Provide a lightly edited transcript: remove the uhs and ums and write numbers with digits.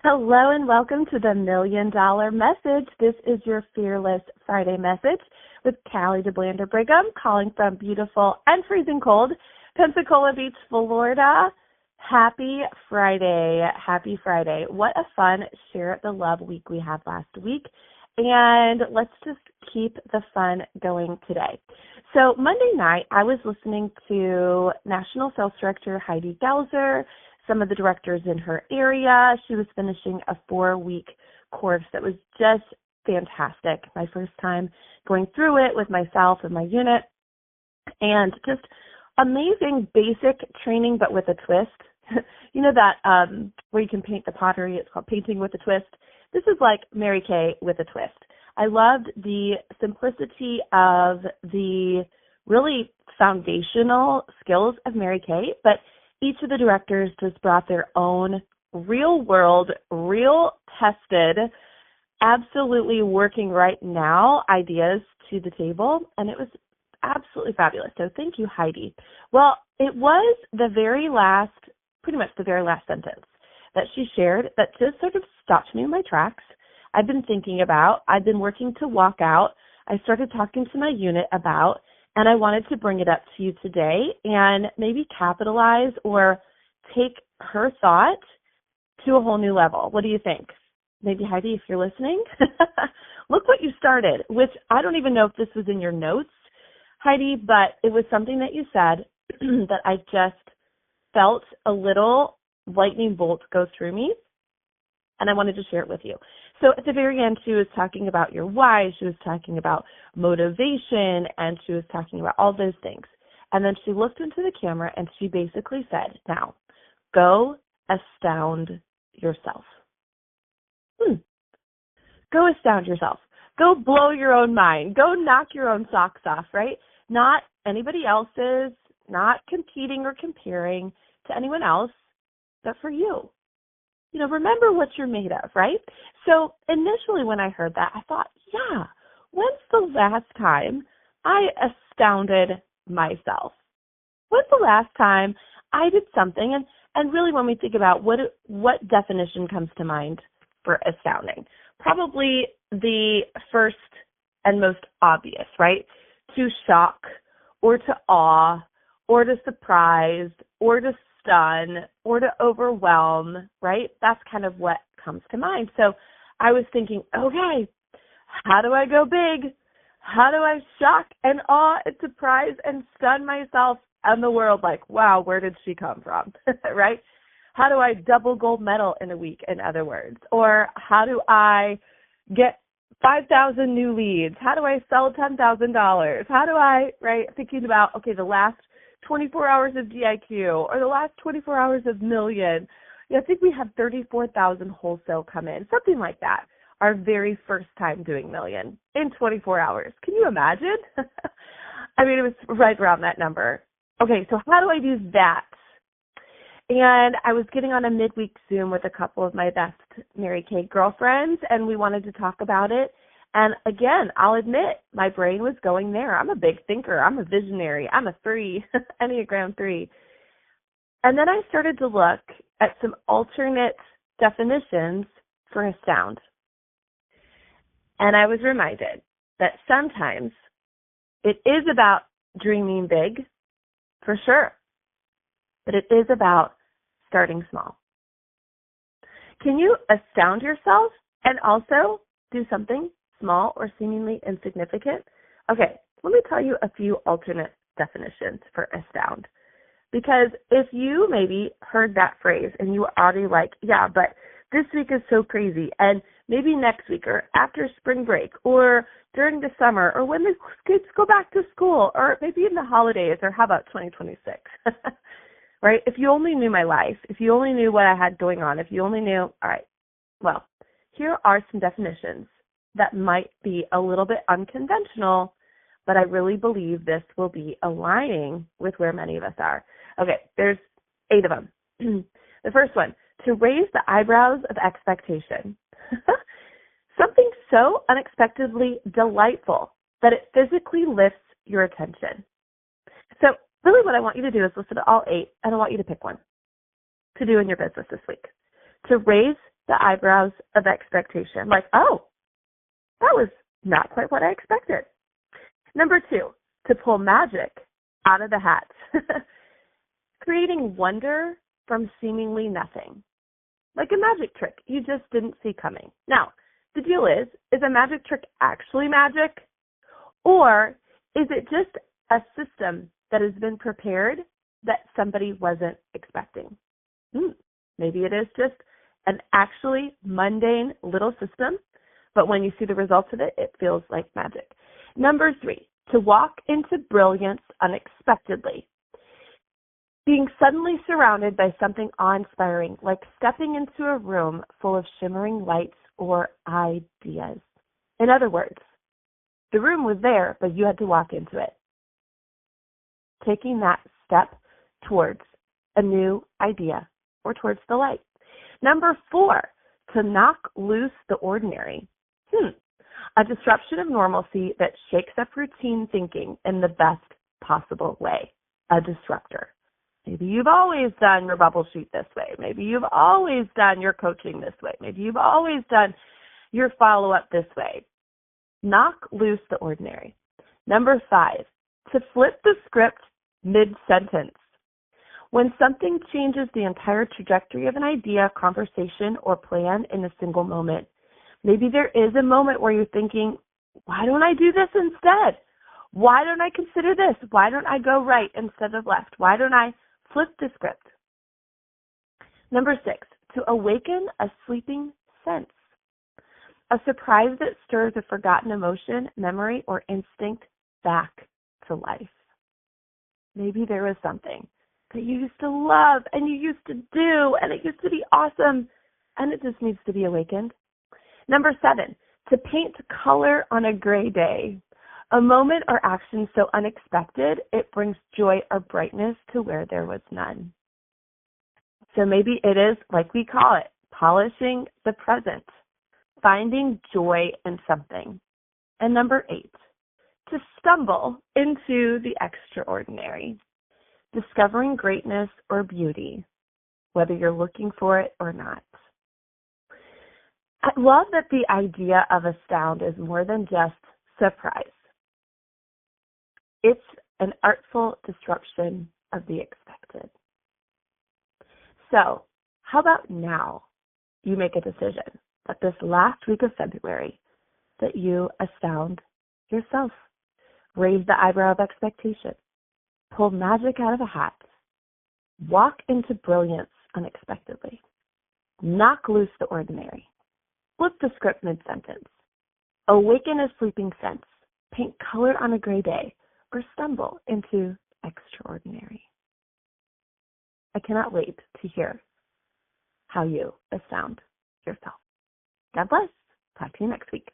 Hello and welcome to the $1 Million Message. This is your Fearless Friday message with Callie DeBlander Brigham, calling from beautiful and freezing cold Pensacola Beach, Florida. Happy Friday. Happy Friday. What a fun Share the Love week we had last week. And let's just keep the fun going today. So Monday night, I was listening to National Sales Director Heidi Gauser, some of the directors in her area. She was finishing a 4-week course that was just fantastic. My first time going through it with myself and my unit. And just amazing basic training, but with a twist. You know that where you can paint the pottery, it's called painting with a twist. This is like Mary Kay with a twist. I loved the simplicity of the really foundational skills of Mary Kay, but each of the directors just brought their own real world, real tested, absolutely working right now ideas to the table, and it was absolutely fabulous. So thank you, Heidi. Well, it was pretty much the very last sentence that she shared that just sort of stopped me in my tracks. I've been thinking about, I've been working to walk out. I started talking to my unit about, and I wanted to bring it up to you today and maybe capitalize or take her thought to a whole new level. What do you think? Maybe Heidi, if you're listening, look what you started, which I don't even know if this was in your notes, Heidi, but it was something that you said that I just felt a little lightning bolt go through me, and I wanted to share it with you. So at the very end, she was talking about your why, she was talking about motivation, and she was talking about all those things. And then she looked into the camera and she basically said, now, go astound yourself. Go astound yourself. Go blow your own mind. Go knock your own socks off, right? Not anybody else's, not competing or comparing to anyone else, but for you. You know, remember what you're made of, right? So initially when I heard that, I thought, yeah, when's the last time I astounded myself? When's the last time I did something? And really when we think about what definition comes to mind for astounding, probably the first and most obvious, right? To shock or to awe or to surprise or to stun or to overwhelm, right? That's kind of what comes to mind. So I was thinking, okay, how do I go big? How do I shock and awe and surprise and stun myself and the world? Like, wow, where did she come from, right? How do I double gold medal in a week, in other words? Or how do I get 5,000 new leads? How do I sell $10,000? How do I, right, thinking about, okay, the last 24 hours of DIQ or the last 24 hours of million. I think we had 34,000 wholesale come in, something like that. Our very first time doing million in 24 hours. Can you imagine? I mean, it was right around that number. Okay, so how do I do that? And I was getting on a midweek Zoom with a couple of my best Mary Kay girlfriends, and we wanted to talk about it. And again, I'll admit, my brain was going there. I'm a big thinker. I'm a visionary. I'm a 3, Enneagram 3. And then I started to look at some alternate definitions for astound. And I was reminded that sometimes it is about dreaming big, for sure, but it is about starting small. Can you astound yourself and also do something small or seemingly insignificant? Okay, let me tell you a few alternate definitions for astound. Because if you maybe heard that phrase and you were already like, yeah, but this week is so crazy, and maybe next week or after spring break or during the summer or when the kids go back to school or maybe in the holidays, or how about 2026, right? If you only knew my life, if you only knew what I had going on, if you only knew, all right, well, here are some definitions that might be a little bit unconventional, but I really believe this will be aligning with where many of us are. Okay, there's 8 of them. The first one, to raise the eyebrows of expectation. Something so unexpectedly delightful that it physically lifts your attention. So really what I want you to do is listen to all 8, and I want you to pick one to do in your business this week. To raise the eyebrows of expectation. Like, oh, that was not quite what I expected. Number 2, to pull magic out of the hat. Creating wonder from seemingly nothing. Like a magic trick you just didn't see coming. Now, the deal is a magic trick actually magic? Or is it just a system that has been prepared that somebody wasn't expecting? Maybe it is just an actually mundane little system, but when you see the results of it, it feels like magic. Number 3, to walk into brilliance unexpectedly. Being suddenly surrounded by something awe-inspiring, like stepping into a room full of shimmering lights or ideas. In other words, the room was there, but you had to walk into it. Taking that step towards a new idea or towards the light. Number 4, to knock loose the ordinary. A disruption of normalcy that shakes up routine thinking in the best possible way. A disruptor. Maybe you've always done your bubble sheet this way. Maybe you've always done your coaching this way. Maybe you've always done your follow-up this way. Knock loose the ordinary. Number 5, to flip the script mid-sentence. When something changes the entire trajectory of an idea, conversation, or plan in a single moment. Maybe there is a moment where you're thinking, why don't I do this instead? Why don't I consider this? Why don't I go right instead of left? Why don't I flip the script? Number 6, to awaken a sleeping sense. A surprise that stirs a forgotten emotion, memory, or instinct back to life. Maybe there was something that you used to love and you used to do and it used to be awesome and it just needs to be awakened. Number 7, to paint color on a gray day. A moment or action so unexpected, it brings joy or brightness to where there was none. So maybe it is, like we call it, polishing the present, finding joy in something. And number 8, to stumble into the extraordinary, discovering greatness or beauty, whether you're looking for it or not. I love that the idea of astound is more than just surprise. It's an artful disruption of the expected. So, how about now you make a decision that this last week of February that you astound yourself, raise the eyebrow of expectation, pull magic out of a hat, walk into brilliance unexpectedly, knock loose the ordinary, flip the script mid-sentence, awaken a sleeping sense, paint color on a gray day, or stumble into extraordinary. I cannot wait to hear how you astound yourself. God bless. Talk to you next week.